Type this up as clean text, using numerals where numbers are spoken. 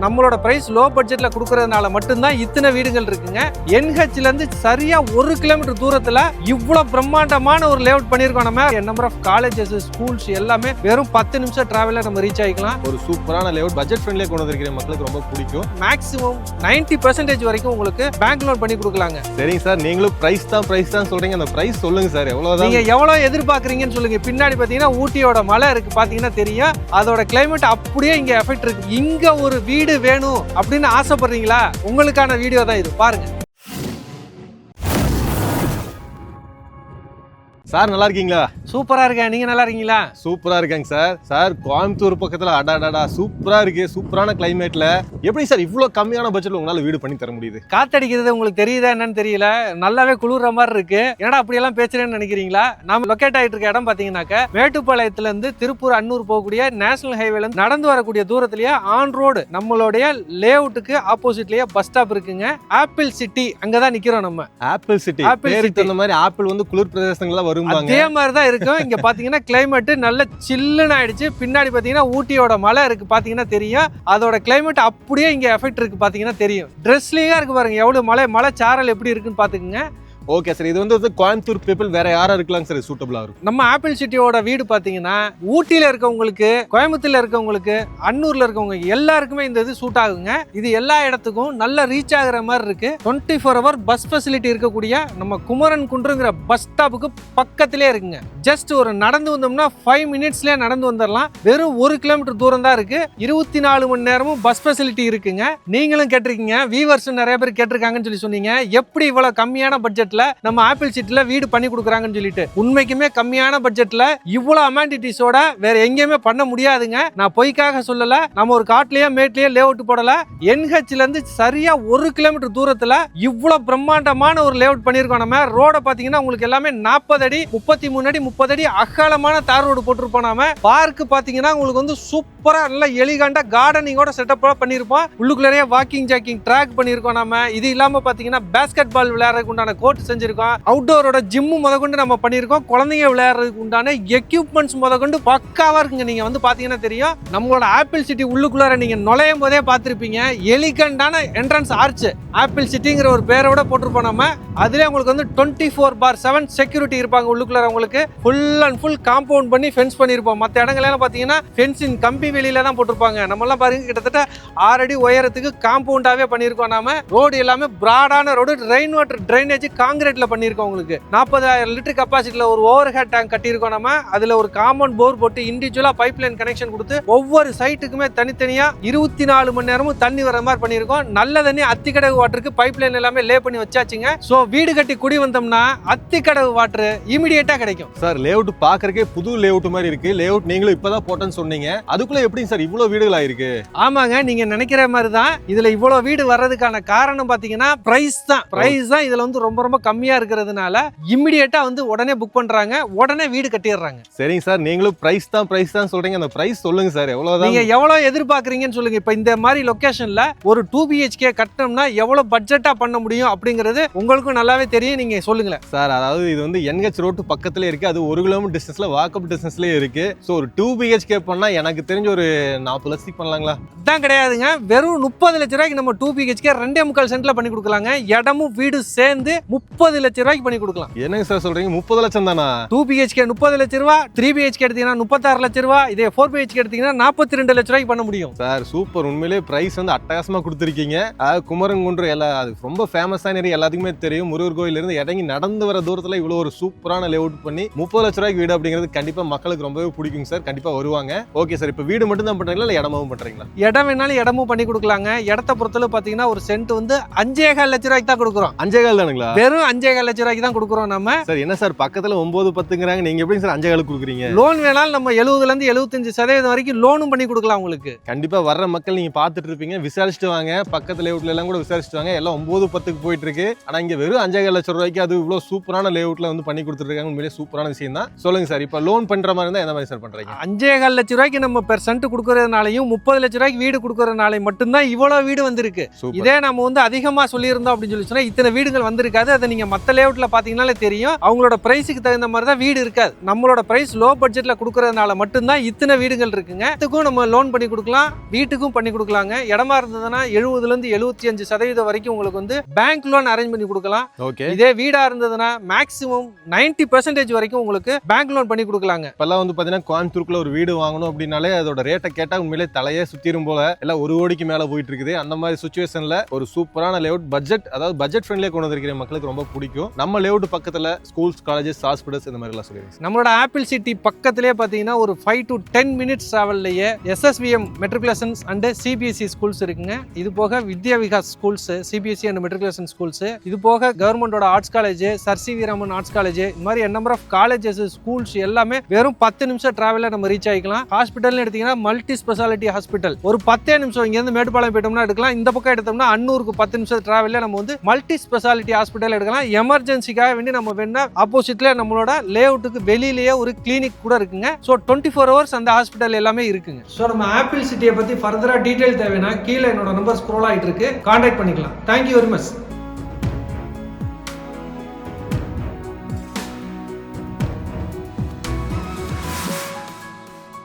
நம்மளோட price low பட்ஜெட்ல கொடுக்கறதுனால மட்டும்தான் இத்தனை வீடுகள் இருக்குங்க. NHல இருந்து சரியா 1 கிலோமீட்டர் தூரத்துல இவ்வளவு பிரம்மாண்டமான ஒரு லேஅவுட் பண்ணிருக்கோம். நம்ம நம்பர் ஆஃப் காலேஜஸ், ஸ்கூல்ஸ் எல்லாமே வெறும் 10 நிமிஷம் டிராவல்ல நம்ம ரீச் ஆகிக்கலாம். ஒரு சூப்பரான லேஅவுட், பட்ஜெட் ஃப்ரெண்ட்லியா கொண்டு வந்திருக்கிற மக்களுக்கு ரொம்ப பிடிக்கும். மேக்ஸிமம் 90% வரைக்கும் உங்களுக்கு பேங்க் லோன் பண்ணி கொடுக்கலாங்க. சரிங்க சார், நீங்களும் பிரைஸ் தான் சொல்றீங்க. அந்த பிரைஸ் சொல்லுங்க சார், எவ்வளவுதான் நீங்க எவ்வளவு எதிர்பார்க்கறீங்கன்னு சொல்லுங்க. பின்னாடி பாத்தீங்கன்னா ஊட்டியோட மலை இருக்கு, பாத்தீங்கன்னா தெரியும். அதோட கிளைமேட் அப்படியே இங்க எஃபெக்ட் இருக்கு. இங்க ஒரு வீடு வேணும் அப்படின்னு ஆசைப்படுறீங்களா? உங்களுக்கான வீடியோ தான் இது, பாருங்க. சார் நல்லா இருக்கீங்களா? சூப்பரா இருக்கேன், நீங்க நல்லா இருக்கீங்களா? சூப்பரா இருக்கேங்க சார். சார் கோயம்புத்தூர் பக்கத்துல அடாடாடா சூப்பரா இருக்கு. சூப்பரான கிளைமேட்ல எப்படி சார் இவ்வளவு கம்மியான பட்ஜெட்ல உங்களால வீடு பண்ணி தர முடியுது? காத்தடிக்கிறது உங்களுக்கு தெரியுதா என்னன்னு தெரியல, நல்லாவே குளிர்ற மாதிரி இருக்கு. என்னடா அப்படி எல்லாம் பேசுறேன்னு நினைக்கிறீங்களா? நாம லொக்கேட் ஆயிட்டு இருக்க இடம் பாத்தீங்கன்னாக்க மேட்டுப்பாளையத்துல இருந்து திருப்பூர் அன்னூர் போகக்கூடிய நேஷனல் ஹைவேல இருந்து நடந்து வரக்கூடிய தூரத்திலேயே ஆன் ரோடு நம்மளுடைய லேஅவுட்டுக்கு ஆப்போசிட்லயே பஸ் ஸ்டாப் இருக்குங்க. ஆப்பிள் சிட்டி, அங்கதான் நிக்கிறோம் நம்ம. ஆப்பிள் சிட்டி, பேருக்கு அந்த மாதிரி ஆப்பிள் வந்து குளிர் பிரதேசங்கள்ல வரும். அதே மாதிரி தான் இருக்கும். இங்க பாத்தீங்கன்னா கிளைமேட் நல்ல சில்லுன்னு ஆயிடுச்சு. பின்னாடி பாத்தீங்கன்னா ஊட்டியோட மலை இருக்கு, பாத்தீங்கன்னா தெரியும். அதோட கிளைமேட் அப்படியே இங்க எஃபெக்ட் இருக்கு, பாத்தீங்கன்னா தெரியும். ட்ரெஸ்லிங்கா இருக்கு பாருங்க, எவ்வளவு மலை சாரல் எப்படி இருக்குன்னு பாத்துக்குங்க. ஓகே சார், இது வந்து கோயம்புத்தூர் பீப்புள் வேற யாரா இருக்கலாம் சார் சூட்டபிளா இருக்கும்? நம்ம ஆப்பிள் சிட்டியோட வீடு பாத்தீங்கன்னா ஊட்டியில இருக்கவங்களுக்கு, கோயம்புத்தூர்ல இருக்கவங்களுக்கு, அன்னூர்ல இருக்கவங்க எல்லாருக்குமே இந்த இது சூட் ஆகுங்க. இது எல்லா இடத்துக்கும் நல்ல ரீச் ஆகுற மாதிரி இருக்கு. 24 hour பஸ் ஃபெசிலிட்டி இருக்கக்கூடிய நம்ம குமரன் குன்றுங்கிற பஸ் ஸ்டாப்புக்கு பக்கத்திலே இருக்குங்க. ஜஸ்ட் ஒரு நடந்து வந்தோம்னா 5 மினிட்ஸ்லயே நடந்து வந்துடலாம். வெறும் 1 கிலோமீட்டர் தூரம் தான் இருக்கு. 24 மணி நேரமும் பஸ் ஃபெசிலிட்டி இருக்குங்க. நீங்களும் கேட்டிருக்கீங்க, வியூவர்ஸ் நிறைய பேர் கேட்டிருக்காங்கன்னு சொல்லி சொன்னீங்க, எப்படி இவ்வளவு கம்மியான பட்ஜெட்ல நம்ம ஆப்பிள் சிட்டில வீடு பண்ணி கொடுக்குறாங்கன்னு சொல்லிட்டு. உண்மைக்குமே கம்மியான பட்ஜெட்ல இவ்வளவு அமெனிட்டிஸோட வேற எங்கேயுமே பண்ண முடியாதுங்க. நான் பொய்க்காக சொல்லல. நம்ம ஒரு காட்லயே மேட்லயே லேஅவுட் போடல. NHல இருந்து சரியா 1 கிலோமீட்டர் தூரத்துல இவ்வளவு பிரம்மாண்டமான ஒரு லேஅவுட் பண்ணிருக்கோம். நம்ம ரோட பாத்தீங்கன்னா உங்களுக்கு எல்லாமே 40 அடி 33 அடி 30 அடி அகலமான தார் ரோடு போட்டிருப்போம். நாம பார்க் பாத்தீங்கன்னா உங்களுக்கு வந்து சூப்பரா நல்ல எலிகண்டா கார்டனிங்கோட செட்டப் பண்ணிருப்போம். உள்ளுக்குள்ளே வாக்கிங் ஜாக்கிங் ட்ராக் பண்ணிருக்கோம். நம்ம இது இல்லாம பாத்தீங்கன்னா பேஸ்கெட் பால் விளையாடுறதுக்கு உண்டான கோர்ட் செஞ்சிருக்கோம். அவுட்டோரோட ஜிம்மு முதற்கொண்டு நம்ம பண்ணிருக்கோம். குழந்தைங்க விளையாடுறதுக்கு உண்டான எக்யூப்மெண்ட்ஸ் முதற்கொண்டு பக்காவா இருக்குங்க. நீங்க வந்து பாத்தீங்கன்னா தெரியும். நம்மளோட ஆப்பிள் சிட்டி உள்ளுக்குள்ளார நீங்க நுழையும் போதே பார்த்திருப்பீங்க, எலிகண்டான என்ட்ரன்ஸ் ஆர்ச். ஆப்பிள் சிட்டிங்கிற ஒரு பேரோட போட்டிருப்போம். நம்ம அதுல உங்களுக்கு வந்து 24/7 செக்யூரிட்டி இருப்பாங்க. உள்ளுக்குள்ளார உங்களுக்கு ஃபுல் அண்ட் ஃபுல் காம்பவுண்ட் பண்ணி ஃபென்ஸ் பண்ணிருப்போம். மற்ற இடங்கள்லாம் பாத்தீங்கன்னா ஃபென்சிங் கம்பி வெளியில தான் போட்டிருப்பாங்க. நம்ம எல்லாம் பாருங்க கிட்டத்தட்ட 6 அடி உயரத்துக்கு காம்பவுண்டாவே பண்ணிருக்கோம். நாம ரோடு எல்லாமே பிராடான ரோடு, ரெயின் வாட்டர் டிரைனேஜ் காங்கிரீட்ல பண்ணிருக்கோம். உங்களுக்கு 40,000 லிட்டர் கெபாசிட்டில ஒரு ஓவர் ஹெட் டேங்க் கட்டியிருக்கோம். நம்ம அதுல ஒரு காம்பவுண்ட் போர் போட்டு இண்டிவிஜுவலா பைப் லைன் கனெக்ஷன் கொடுத்து ஒவ்வொரு சைட்டுக்குமே தனித்தனியா 24 மணி நேரமும் தண்ணி வர மாதிரி பண்ணிருக்கோம். நல்ல தண்ணி அத்திக்கடவு வாட்டருக்கு பைப் லைன் எல்லாமே லே பண்ணி வச்சாச்சுங்க. சோ வீடு கட்டி குடி வந்தோம்னா அத்திக்கடவு வாட்டர் இமிடியேட்டா கிடைக்கும். சார் லேஅவுட் பாக்குறதுக்கே புது லேஅவுட் மாதிரி இருக்கு. லேஅவுட் நீங்களும் இப்பதான் போட்டேன்னு சொன்னீங்க. அதுக்குள்ள எப்படி சார் இவ்வளவு வீடுகள் ஆயிருக்கு? ஆமாங்க, நீங்க நினைக்கிற மாதிரி தான். இதுல இவ்வளவு வீடு வர்றதுக்கான காரணம் பாத்தீங்கன்னா பிரைஸ் தான். பிரைஸ் தான் இதுல வந்து ரொம்ப ரொம்ப கம்மியா இருக்கிறதுனால இமிடியேட்டா வந்து உடனே புக் பண்றாங்க, உடனே வீடு கட்டிடுறாங்க. சரிங்க சார், நீங்களும் பிரைஸ் தான் சொல்றீங்க. அந்த பிரைஸ் சொல்லுங்க சார், எவ்வளவுதான் நீங்க எவ்வளவு எதிர்பார்க்கறீங்கன்னு சொல்லுங்க. இப்ப இந்த மாதிரி லொகேஷன்ல ஒரு 2 BHK கட்டணும்னா எவ்வளவு பட்ஜெட்டா பண்ண முடியும் அப்படிங்கிறது உங்களுக்கும் நல்லாவே தெரியும். நீங்க சொல்லுங்களேன் சார். அதாவது இது வந்து NH ரோட் பக்கத்துல இருக்கு. அது 1 கிலோமீட்டர் டிஸ்டன்ஸ்ல வாக்கப் டிஸ்டன்ஸ்லயே இருக்கு. சோ ஒரு 2 BHK பண்ணா எனக்கு தெரிஞ்ச ஒரு 40 லட்சத்துக்கு பண்ணலாங்களா? தான் கிடையாதுங்க. வெறும் 30 லட்சம் ரூபாய்க்கு நம்ம 2 BHK 2.25 சென்ட்ல பண்ணி கொடுக்கலாங்க. இடமும் வீடு சேர்ந்து 30 லட்சம் ரூபாய்க்கு பண்ணி கொடுக்கலாம். என்னங்க சார் சொல்றீங்க? 30 லட்சம் தானா? 2 BHK 30 லட்சம் ரூபாய், 3 BHK எடுத்தீங்கன்னா 36 லட்சம் ரூபாய், இதே 4 BHK எடுத்தீங்கன்னா 42 லட்சம் ரூபாய்க்கு பண்ண முடியும். சார் சூப்பர், உண்மையிலேயே பிரைஸ் வந்து அட்டகாசமா கொடுத்துருக்கீங்க. குமரங்குன்று அது ரொம்ப ஃபேமஸான ஏரியா, எல்லாத்துக்குமே தெரியும். முருகர் கோயில் இருந்து இறங்கி நடந்து வர தூரத்துல இவ்வளவு ஒரு சூப்பரான லேஅவுட் பண்ணி 30 லட்சம் ரூபாய்க்கு வீடு அப்படிங்கிறது கண்டிப்பா மக்களுக்கு ரொம்பவே பிடிக்கும் சார். கண்டிப்பா வருவாங்க. ஓகே சார், இப்போ வீடு மட்டும் தான் பண்றீங்களா இல்ல இடமும் பண்றீங்களா? இடம் வேணாலும் இடமும் பண்ணி கொடுக்கலாங்க. இடத்த பொறுத்தளவு பாத்தீங்கன்னா ஒரு சென்ட் வந்து 5.25 லட்சம் ரூபாய்க்கு தான் கொடுக்குறோம். 5.25 தானுங்களா? வெறும் 5.25 லட்சம் ரூபாய்க்கு தான் கொடுக்குறோம் நம்ம. சார் என்ன சார் பக்கத்துல 9-10ங்கறாங்க, நீங்க எப்படி சார் 5.25 கொடுக்குறீங்க? லோன் வேணாலும் நம்ம 70ல இருந்து 75% வரைக்கும் லோனும் பண்ணி கொடுக்கலாம் உங்களுக்கு. கண்டிப்பா வர்ற மக்கள் நீங்க பாத்துட்டு இருப்பீங்க, விசாரிச்சுட்டு வாங்க. பக்கத்துல லேஅவுட்ல எல்லாம் கூட விசாரிச்சுட்டு வாங்க. எல்லாம் 9-10க்கு போயிட்டு இருக்கு. ஆனா இங்க வெறும் 5.25 லட்சம் ரூபாய்க்கு அது இவ்வளவு சூப்பரான லேஅவுட்ல வந்து பண்ணி கொடுத்துருக்காங்க. உண்மையிலேயே சூப்பரான விஷயம் தான். சொல்லுங்க சார், இப்ப லோன் பண்ற மாதிரி இருந்தா என்ன மாதிரி சார் பண்றீங்க? 5.25 லட்சம் ரூபாய்க்கு நம்ம பெர் சென்ட் கொடுக்கறதுனாலையும் 30 லட்சம் ரூபாய்க்கு வீடு கொடுக்கறதுனாலையும் மட்டும்தான் இவ்வளவு வீடு வந்திருக்கு. இதே நம்ம வந்து அதிகமா சொல்லியிருந்தோம் அப்படின்னு சொல்லி சொன்னா இத்தனை வீடுகள் வந்திருக்காது. அதை நீங்க மத்த லேஅவுட்ல பாத்தீங்கன்னாலே தெரியும், அவங்களோட பிரைஸுக்கு தகுந்த மாதிரி தான் வீடு இருக்காது. நம்மளோட பிரைஸ் லோ பட்ஜெட்ல கொடுக்கறதுனால மட்டும்தான் இத்தனை வீடுகள் இருக்குங்க. இதுக்கும் நம்ம லோன் பண்ணி கொடுக்கலாம், வீட்டுக்கும் பண்ணி கொடுக்கலாங்க. இடமா இருந்ததுன்னா 70% இருந்து 75% வரைக்கும் உங்களுக்கு வந்து பேங்க் லோன் அரேஞ்ச் பண்ணி கொடுக்கலாம். ஓகே, இதே வீடா இருந்ததுன்னா மேக்ஸிமம் 90% வரைக்கும் உங்களுக்கு பேங்க் லோன் பண்ணி கொடுக்கலாங்க. இப்பெல்லாம் வந்து பாத்தீங்கன்னா கோயம்புத்தூருக்குள்ள ஒரு வீடு வாங்கணும் அப்படின்னாலே அதோட ரேட்டை கேட்டா உண்மையிலே தலையே சுத்திரும் போல, எல்லாம் 1 கோடிக்கு மேல போயிட்டு இருக்குது. அந்த மாதிரி சுச்சுவேஷன்ல ஒரு சூப்பரான லேஅவுட் பட்ஜெட், அதாவது பட்ஜெட் ஃப்ரெண்ட்லியா கொண்டு வந்திருக்கிற மக்களுக்கு ரொம்ப பிடிக்கும். நம்ம லேஅவுட் பக்கத்துல ஸ்கூல்ஸ், காலேஜஸ், ஹாஸ்பிட்டல்ஸ் இந்த மாதிரி எல்லாம் சொல்லிருக்கீங்க. நம்மளோட ஆப்பிள் சிட்டி பக்கத்திலே பாத்தீங்கன்னா ஒரு 5 to 10 minutes டிராவல்லையே SSVM matriculations and CBSE schools இருக்குங்க. இது போக Vidya Vikas schools, CBSE and matriculation schools, இது போக கவர்மெண்டோட arts college, sir C V Raman arts college, இந்த மாதிரி நம்பர் ஆஃப் காலேஜஸ், ஸ்கூல்ஸ் எல்லாமே வெறும் 10 நிமிஷம் டிராவல்ல நம்ம ரீச் ஆகிக்கலாம். ஹாஸ்பிட்டல்னு எடுத்தீங்கன்னா மல்டி ஸ்பெஷாலிட்டி ஹாஸ்பிட்டல் ஒரு 10 நிமிஷம் இங்க இருந்து மேட்டுப்பாளையம் போயிட்டோம்னா எடுக்கலாம். இந்த பக்கம் எடுத்தோம்னா அன்னூருக்கு 10 நிமிஷம் டிராவல்ல நம்ம வந்து மல்டி ஸ்பெஷாலிட்டி ஹாஸ்பிட்டல் எடுக்கலாம். எமர்ஜென்சிக்காக வேண்டி நம்ம வேணா ஆப்போசிட்ல நம்மளோட லேஅவுட்டுக்கு வெளியிலேயே ஒரு கிளினிக் கூட இருக்குங்க. ஸோ 24 hours அந்த ஹாஸ்பிட்டல் எல்லாமே இருக்குங்க. ஸோ நம்ம ஆப்பிள் சிட்டியை பத்தி ஃபர்தரா டீடைல் தேவைன்னா கீழே என்னோட நம்பர் ஸ்க்ரோல் ஆகிட்டு இருக்கு, கான்டாக்ட் பண்ணிக்கலாம். Thank you very much.